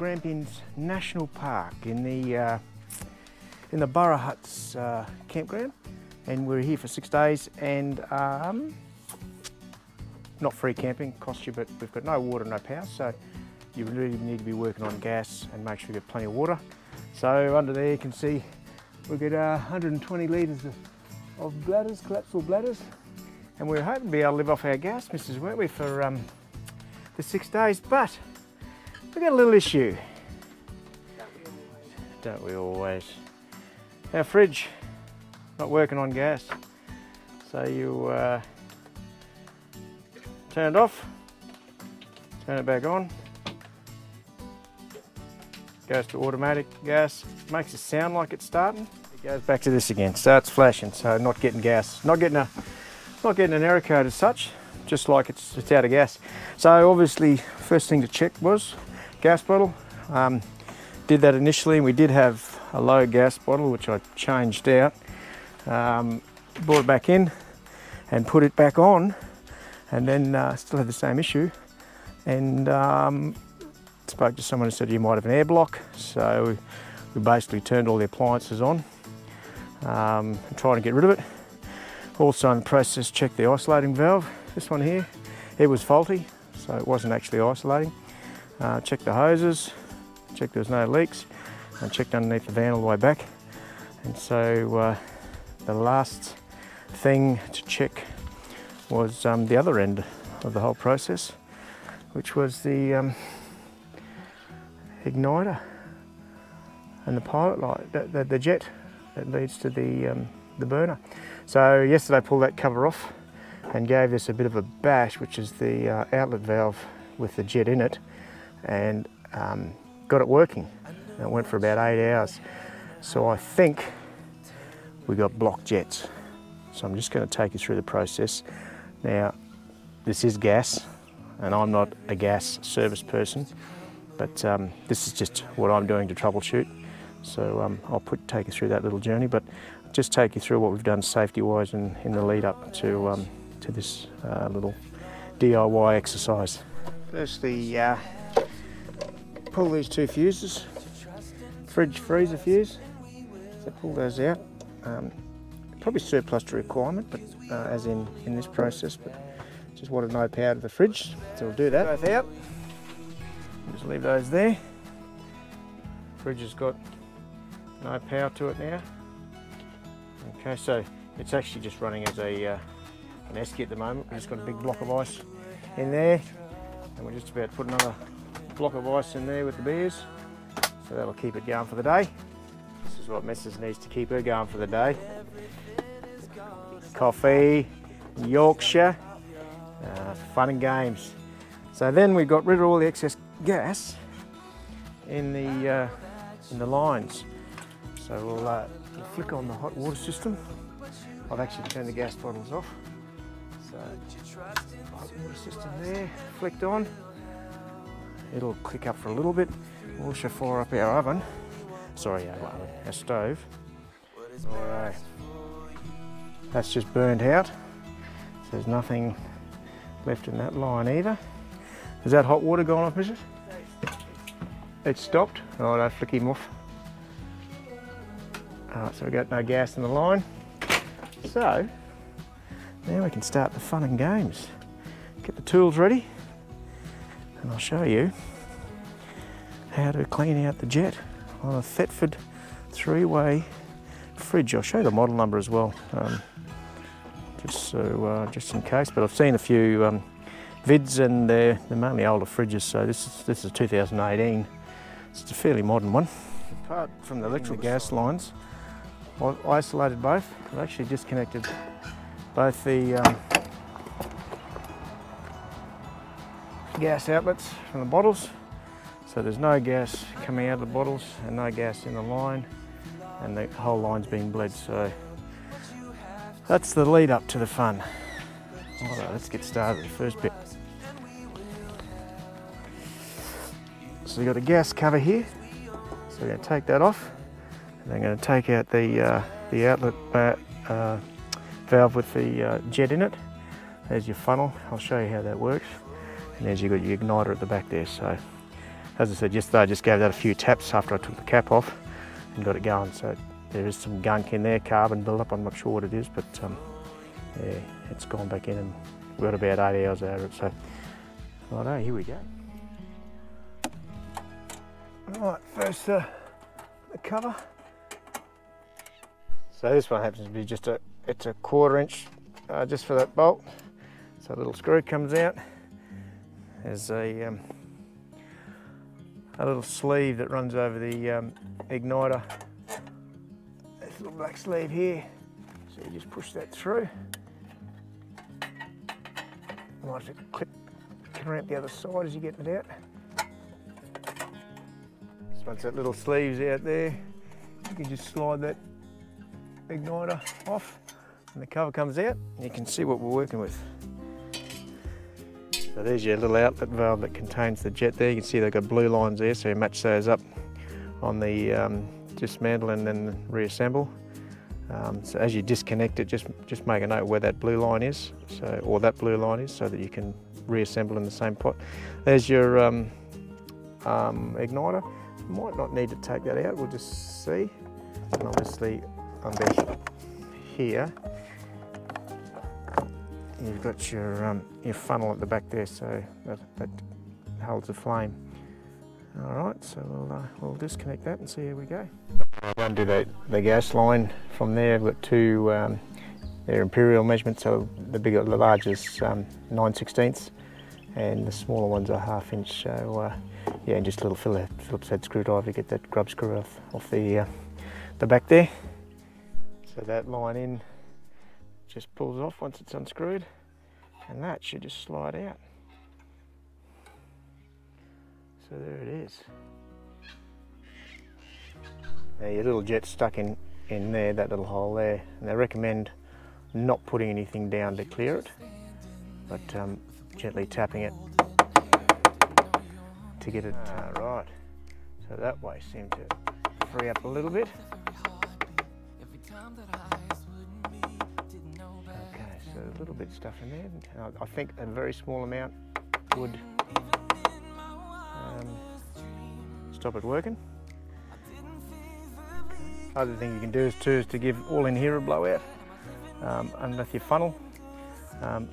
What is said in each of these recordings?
Grampians National Park in the Burra Huts campground, and we're here for 6 days. And not free camping, costs you, but we've got no water, no power, so you really need to be working on gas and make sure you get plenty of water. So under there you can see we've got 120 litres of bladders, collapsible bladders, and we're hoping to be able to live off our gas, Mrs. weren't we, for 6 days, but we've got a little issue. Don't we always? Our fridge not working on gas, so you turn it off, turn it back on, goes to automatic gas, makes it sound like it's starting, it goes back to this again, starts flashing, so not getting gas, not getting an error code as such, just like it's out of gas. So obviously first thing to check was gas bottle. Did that initially, and we did have a low gas bottle which I changed out, brought it back in and put it back on, and then still had the same issue, and spoke to someone who said you might have an air block, so we basically turned all the appliances on and tried to get rid of it. Also in the process checked the isolating valve, this one here, it was faulty, so it wasn't actually isolating. Checked the hoses, checked there was no leaks, and checked underneath the van all the way back. And so the last thing to check was the other end of the whole process, which was the igniter and the pilot light, the jet that leads to the burner. So yesterday I pulled that cover off and gave this a bit of a bash, which is the outlet valve with the jet in it, and got it working. And it went for about 8 hours. So I think we got blocked jets. So I'm just going to take you through the process. Now, this is gas, and I'm not a gas service person, but this is just what I'm doing to troubleshoot. So I'll take you through that little journey, but just take you through what we've done safety-wise in the lead up to this little DIY exercise. Firstly, pull these two fuses, fridge freezer fuse, so pull those out. Probably surplus to requirement, but as in this process, but just wanted no power to the fridge, so we'll do that. Both out, just leave those there. Fridge has got no power to it now. Okay, so it's actually just running as an ESKY at the moment. We've just got a big block of ice in there, and we're just about to put another block of ice in there with the beers, so that'll keep it going for the day. This is what Mrs. needs to keep her going for the day. Coffee, Yorkshire, fun and games. So then we got rid of all the excess gas in the lines. So we'll flick on the hot water system. I've actually turned the gas bottles off. So hot water system there, flicked on. It'll click up for a little bit. We'll also fire up our oven. Sorry, our stove. Alright. That's just burned out. So there's nothing left in that line either. Has that hot water gone off, Mrs.? It stopped. Oh, I'll flick him off. Alright, so we've got no gas in the line. So, now we can start the fun and games. Get the tools ready, and I'll show you how to clean out the jet on a Thetford 3-way fridge. I'll show you the model number as well, just in case. But I've seen a few vids, and they're mainly older fridges. So this is 2018. So it's a fairly modern one. Apart from the electrical gas lines, I've isolated both. I've actually disconnected both the gas outlets from the bottles, so there's no gas coming out of the bottles and no gas in the line, and the whole line's being bled. So that's the lead up to the fun. Alright, let's get started. The first bit. So we've got a gas cover here, so we're going to take that off, and I'm going to take out the outlet valve with the jet in it. There's your funnel. I'll show you how that works. And there's you've got your igniter at the back there. So as I said yesterday, I just gave that a few taps after I took the cap off and got it going. So there is some gunk in there, carbon build-up. I'm not sure what it is, but yeah, it's gone back in and we've got about 8 hours out of it. So, righto, here we go. Right, first the cover. So this one happens to be just it's a 1/4 inch just for that bolt. So a little screw comes out. There's a little sleeve that runs over the igniter. This little black sleeve here. So you just push that through. You might have to clip around the other side as you get it out. So once that little sleeve's out there, you can just slide that igniter off and the cover comes out and you can see what we're working with. So there's your little outlet valve that contains the jet there. You can see they've got blue lines there, so you match those up on the dismantle and then reassemble. So as you disconnect it, just make a note where that blue line is, or that blue line is, so that you can reassemble in the same pot. There's your igniter. Might not need to take that out, we'll just see. And obviously under here, you've got your funnel at the back there, so that holds the flame. All right, so we'll disconnect that and see how we go. I'll undo the gas line from there. We've got two, they're imperial measurements, so the large is 9/16, and the smaller ones are 1/2 inch. So yeah, and just a little Phillips head screwdriver to get that grub screw off the back there. So that line in just pulls off once it's unscrewed, and that should just slide out. So there it is. Now your little jet's stuck in there, that little hole there, and they recommend not putting anything down to clear it, but gently tapping it to get it right. So that way seemed to free up a little bit. Okay, so a little bit of stuff in there. I think a very small amount would stop it working. Other thing you can do is to give all in here a blowout underneath your funnel,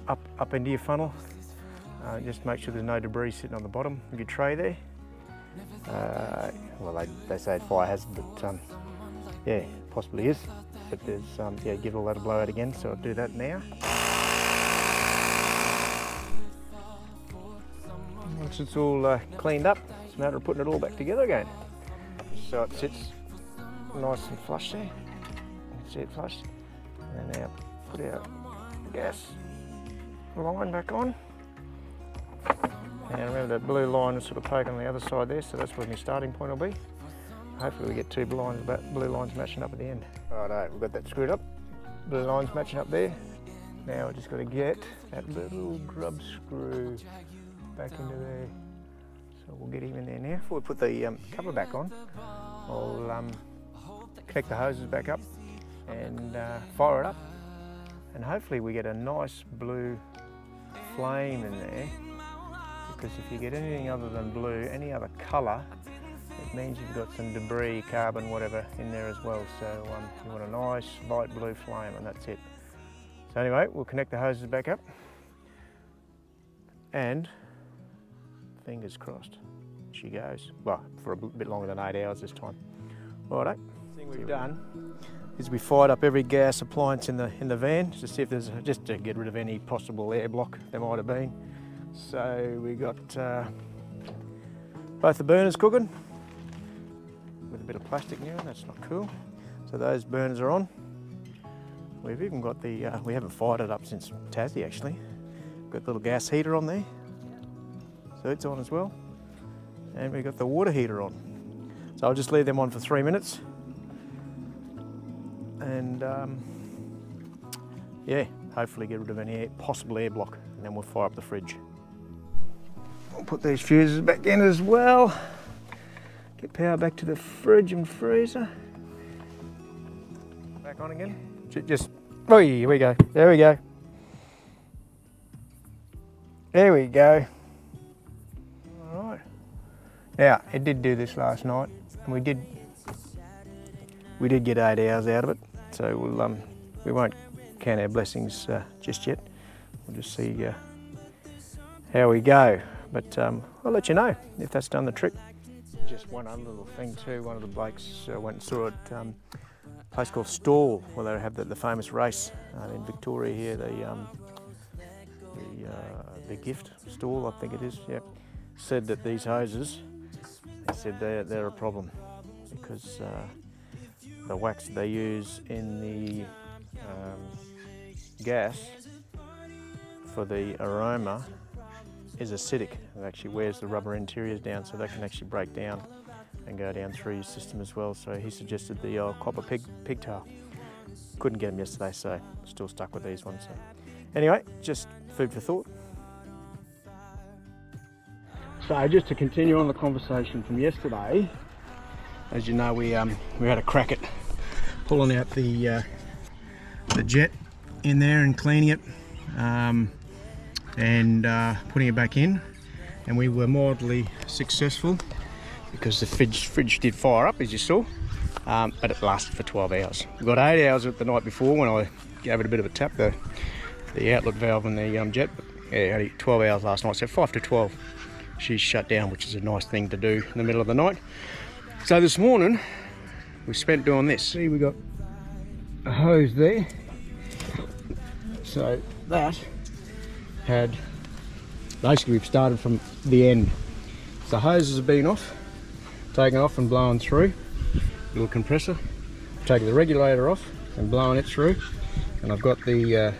up into your funnel. Just make sure there's no debris sitting on the bottom of your tray there. Well, they say it's fire hazard, but yeah, possibly is. But there's yeah, give all that a blowout again. So I'll do that now. Once it's all cleaned up, it's a matter of putting it all back together again. So it sits nice and flush there. You can see it flush. And now put our gas line back on. Now remember that blue line is sort of poking on the other side there, so that's where my starting point will be. Hopefully we get two blue lines matching up at the end. Righto, we've got that screwed up. Blue lines matching up there. Now we've just got to get that little grub screw back into there. So we'll get him in there now. Before we put the cover back on, I'll connect the hoses back up and fire it up. And hopefully we get a nice blue flame in there, because if you get anything other than blue, any other colour, it means you've got some debris, carbon, whatever in there as well. So you want a nice light blue flame, and that's it. So anyway, we'll connect the hoses back up, and fingers crossed she goes. Well, for a bit longer than 8 hours this time. Righto. The thing we've done is we fired up every gas appliance in the van to see if there's just to get rid of any possible air block there might have been. So we got both the burners cooking with a bit of plastic now. That's not cool. So those burners are on. We've even got the we haven't fired it up since Tassie actually. Got the little gas heater on there, so it's on as well. And we've got the water heater on. So I'll just leave them on for 3 minutes. And yeah, hopefully get rid of any possible air block, and then we'll fire up the fridge. We'll put these fuses back in as well. Get power back to the fridge and freezer. Back on again. Just, oh, here we go. There we go. There we go. All right. Now, it did do this last night, and we did get 8 hours out of it. So we won't count our blessings just yet. We'll just see how we go. But I'll let you know if that's done the trick. Just one other little thing too. One of the blokes went and saw it a place called Stall, where they have the famous race in Victoria here. The gift stall, I think it is. Yep. Said that these hoses, they said they're a problem because the wax they use in the gas for the aroma is acidic. It actually wears the rubber interiors down, so they can actually break down and go down through your system as well. So he suggested the old copper pigtail. Couldn't get them yesterday, so still stuck with these ones. So anyway, just food for thought. So just to continue on the conversation from yesterday, as you know, we had a crack at pulling out the jet in there and cleaning it and putting it back in, and we were mildly successful because the fridge did fire up, as you saw, but it lasted for 12 hours. We got 8 hours the night before when I gave it a bit of a tap, the outlet valve and the jet, but yeah, only 12 hours last night, so 5 to 12 she's shut down, which is a nice thing to do in the middle of the night. So this morning we spent doing this. See, we got a hose there, so that had basically, we've started from the end. So hoses have been off, taken off and blown through. Little compressor, taking the regulator off and blowing it through, and I've got the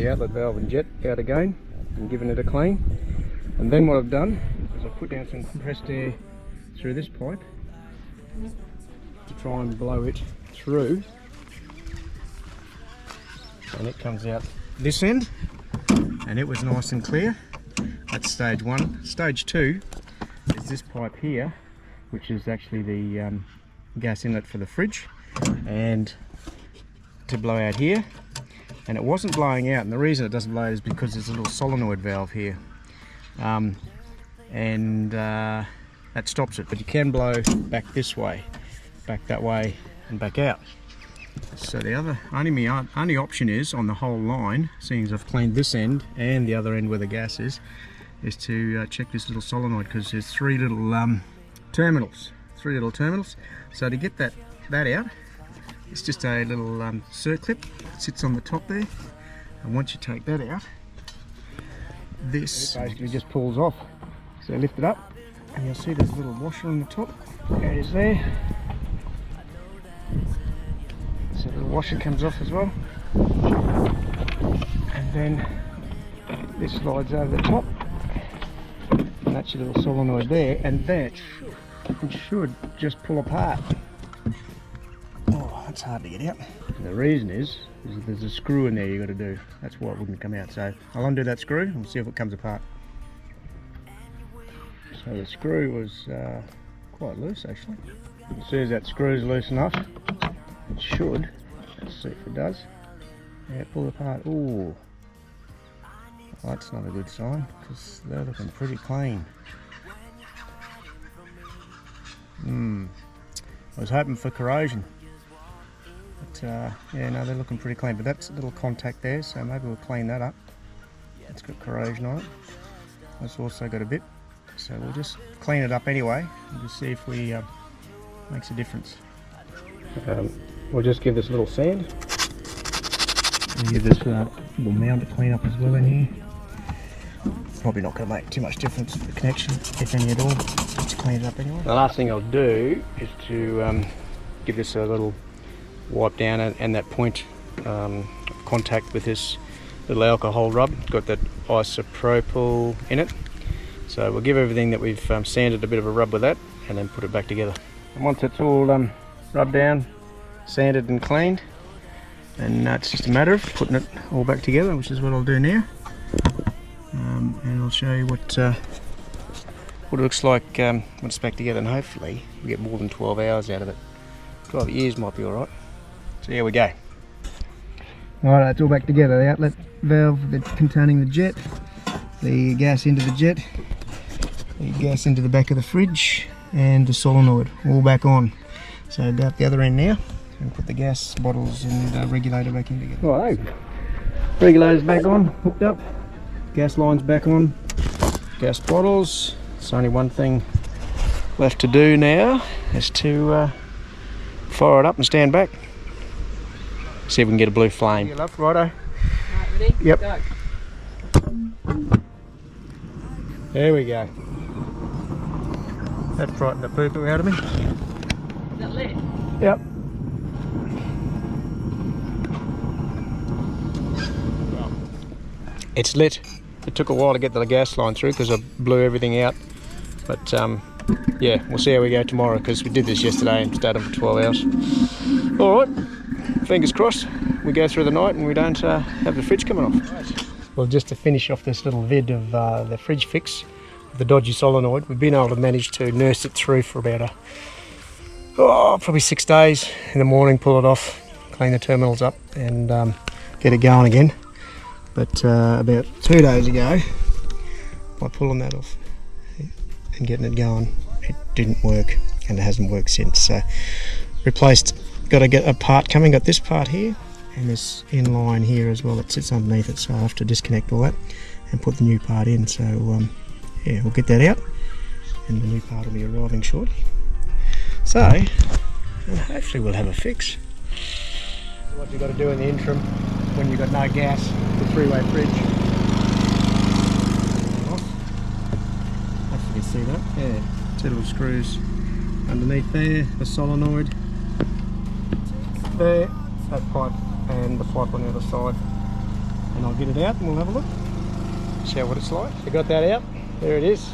outlet valve and jet out again and given it a clean. And then what I've done is I've put down some compressed air through this pipe to try and blow it through, and it comes out this end, and it was nice and clear. That's stage one. Stage two is this pipe here, which is actually the gas inlet for the fridge, and to blow out here, and it wasn't blowing out, and the reason it doesn't blow out is because there's a little solenoid valve here, and that stops it, but you can blow back this way, back that way and back out. So the only option is on the whole line, seeing as I've cleaned this end and the other end where the gas is to check this little solenoid, because there's three little terminals. So to get that out, it's just a little circlip that sits on the top there, and once you take that out, this basically just pulls off. So lift it up and you'll see there's a little washer on the top. There it is there. So the washer comes off as well, and then this slides over the top, and that's your little solenoid there, and then it should just pull apart. Oh, that's hard to get out. And the reason is that there's a screw in there you've got to do. That's why it wouldn't come out. So I'll undo that screw and see if it comes apart. So the screw was quite loose actually. As soon as that screw is loose enough, it should. Let's see if it does. Yeah, pull apart. Ooh, that's not a good sign, because they're looking pretty clean. I was hoping for corrosion, but yeah, no, they're looking pretty clean. But that's a little contact there, so maybe we'll clean that up. It's got corrosion on it. It's also got a bit, so we'll just clean it up anyway and just see if we makes a difference. We'll just give this a little sand. We'll give this little mound to clean up as well in here. Probably not going to make too much difference for the connection, if any at all. Just clean it up anyway. The last thing I'll do is to give this a little wipe down and that point contact with this little alcohol rub. It's got that isopropyl in it. So we'll give everything that we've sanded a bit of a rub with that, and then put it back together. And once it's all rubbed down, sanded and cleaned, and it's just a matter of putting it all back together, which is what I'll do now. And I'll show you what it looks like when it's back together, and hopefully we get more than 12 hours out of it. 12 years might be alright. So here we go. Alright, it's all back together. The outlet valve containing the jet, the gas into the jet, the gas into the back of the fridge, and the solenoid all back on. So go up the other end now and put the gas bottles and regulator back in together. Right, regulator's back on, hooked up, gas line's back on, gas bottles. It's only one thing left to do now, is to fire it up and stand back. See if we can get a blue flame. You love, righto. Right, ready? Yep. Go. There we go. That frightened the poo-poo out of me. Is that lit? Yep. It's lit. It took a while to get the gas line through because I blew everything out. But yeah, we'll see how we go tomorrow, because we did this yesterday and stayed on for 12 hours. All right, fingers crossed we go through the night and we don't have the fridge coming off. Right. Well, just to finish off this little vid of the fridge fix, the dodgy solenoid, we've been able to manage to nurse it through for about probably 6 days. In the morning, pull it off, clean the terminals up and get it going again. But about 2 days ago, by pulling that off and getting it going, it didn't work, and it hasn't worked since. So replaced, got to get a part coming, got this part here and this in line here as well that sits underneath it, so I have to disconnect all that and put the new part in. So yeah, we'll get that out and the new part will be arriving shortly. So hopefully we'll have a fix. What you've got to do in the interim when you've got no gas, the three-way fridge. Hopefully you can see that. Yeah, two little screws underneath there, the solenoid there, that pipe and the pipe on the other side. And I'll get it out and we'll have a look. See what it's like. So got that out. There it is.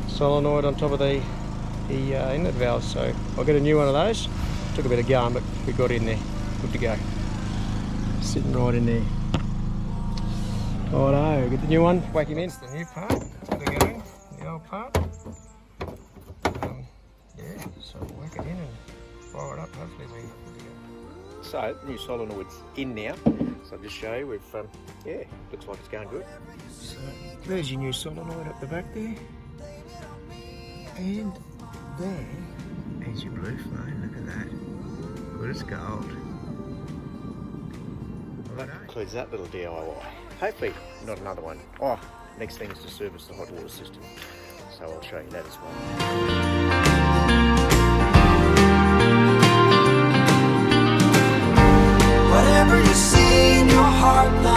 Solenoid on top of the inlet valve. So I'll get a new one of those. Took a bit of going, but we got in there. Good to go. Sitting right in there. Righto, get the new one, whack him in. It's the new part. Got to go in, the old part. Yeah, so whack it in and fire it up. Hopefully we're good to go. So, the new solenoid's in now. So I'll just show you, we've, yeah, looks like it's going good. So, there's your new solenoid up the back there. And there is your blue flame, look at that. Good as gold. Well, that includes that little D.I.Y. Hopefully not another one. Oh, next thing is to service the hot water system. So I'll show you that as well. Whatever you see in your heart.